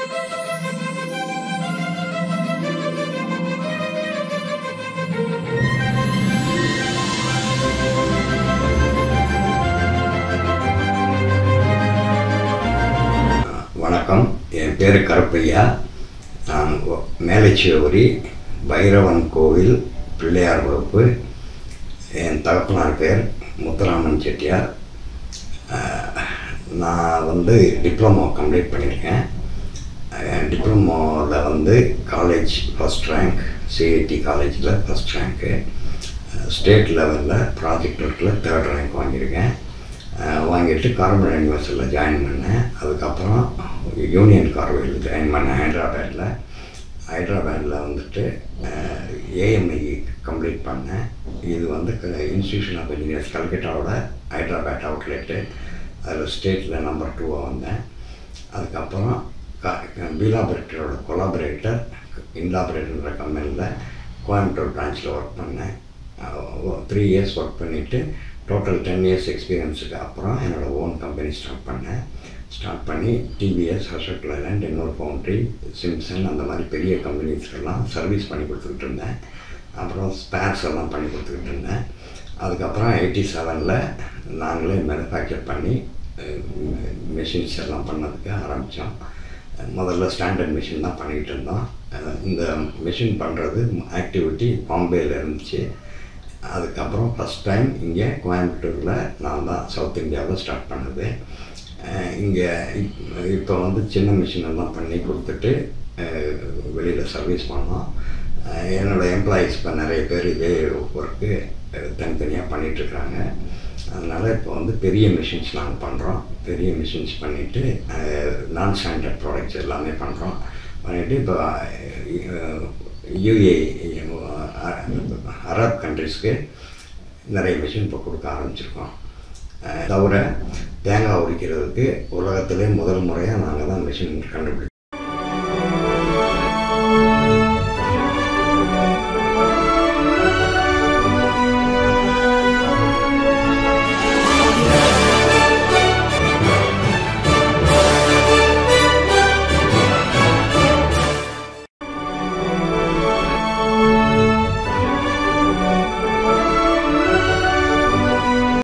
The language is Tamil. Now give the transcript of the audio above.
வணக்கம். என் பேர் கருப்பையா. நான் மேலச்சிவரி பைரவன் கோவில் பிள்ளையார் வகுப்பு. என் தகப்பனார் பேர் முத்துராமன் செட்டியார். நான் டிப்ளமோ கம்ப்ளீட் பண்ணியிருக்கேன். டிப்ளமோவில் காலேஜ் ஃபஸ்ட் ரேங்க், சிஐடி காலேஜில் ஃபஸ்ட் ரேங்க்கு, ஸ்டேட் லெவலில் ப்ராஜெக்ட் ஒர்க்கில் 3rd ரேங்க் வாங்கியிருக்கேன். வாங்கிட்டு கார்மல் யூனிவர்சிட்டியில் ஜாயின் பண்ணேன். அதுக்கப்புறம் யூனியன் கார்வையில் ஜாயின் பண்ணேன் ஹைதராபாத்தில் ஏஎம்ஐ கம்ப்ளீட் பண்ணேன். இது இன்ஸ்டியூஷன் ஆஃப் இன்ஜினியர்ஸ் கல்கட்டாவோட ஹைதராபாத் அவுட்லெட்டு. அதில் ஸ்டேட்டில் நம்பர் 2 வந்தேன். அதுக்கப்புறம் பிலாபரேட்டரோட கொலாபரேட்டர் இன்லாபரேட்டர்ன்ற கம்பெனியில் கோயம்புத்தூர் பிரான்ச்சில் ஒர்க் பண்ணேன். 3 இயர்ஸ் ஒர்க் பண்ணிவிட்டு டோட்டல் 10 இயர்ஸ் எக்ஸ்பீரியன்ஸுக்கு அப்புறம் என்னோடய ஓன் கம்பெனி ஸ்டார்ட் பண்ணி டிவிஎஸ், அசோக் லேலண்ட், இன்னொரு ஃபவுண்ட்ரி, சிம்சன் அந்த மாதிரி பெரிய கம்பெனிஸ்க்கெல்லாம் சர்வீஸ் பண்ணி கொடுத்துக்கிட்டு இருந்தேன். அப்புறம் ஸ்பேர்ஸ் எல்லாம் பண்ணி கொடுத்துக்கிட்டு இருந்தேன். அதுக்கப்புறம் 87ல் நாங்களே மேனுஃபேக்சர் பண்ணி மிஷின்ஸ் எல்லாம் பண்ணதுக்கு ஆரம்பித்தோம். முதல்ல ஸ்டாண்டர்ட் மிஷின் தான் பண்ணிக்கிட்டு இருந்தோம். இந்த மிஷின் பண்ணுறது ஆக்டிவிட்டி பாம்பேயில் இருந்துச்சு. அதுக்கப்புறம் ஃபஸ்ட் டைம் இங்கே கோயம்புத்தூரில் நான் தான் சவுத் இந்தியாவில் ஸ்டார்ட் பண்ணது. இங்கே இப்போ சின்ன மிஷின் எல்லாம் பண்ணி கொடுத்துட்டு வெளியில் சர்வீஸ் பண்ணோம். என்னோடய எம்ப்ளாயீஸ் இப்போ நிறைய பேர் இதே ஒர்க்கு தனித்தனியாக பண்ணிகிட்ருக்குறாங்க. அதனால் இப்போ பெரிய மிஷின்ஸ் நாங்கள் பண்ணுறோம். பெரிய மிஷின்ஸ் பண்ணிவிட்டு நான் ஸ்டாண்டர்ட் ப்ராடக்ட்ஸ் எல்லாமே பண்ணுறோம். பண்ணிவிட்டு இப்போ யுஏஇ, அரப் கண்ட்ரிஸ்க்கு நிறைய மிஷின் இப்போ கொடுக்க ஆரம்பிச்சிருக்கோம். தவிர தேங்காய் உரிக்கிறதுக்கு உலகத்திலே முதல் முறையாக நாங்கள் தான் மிஷின் கண்டுபிடிச்சோம்.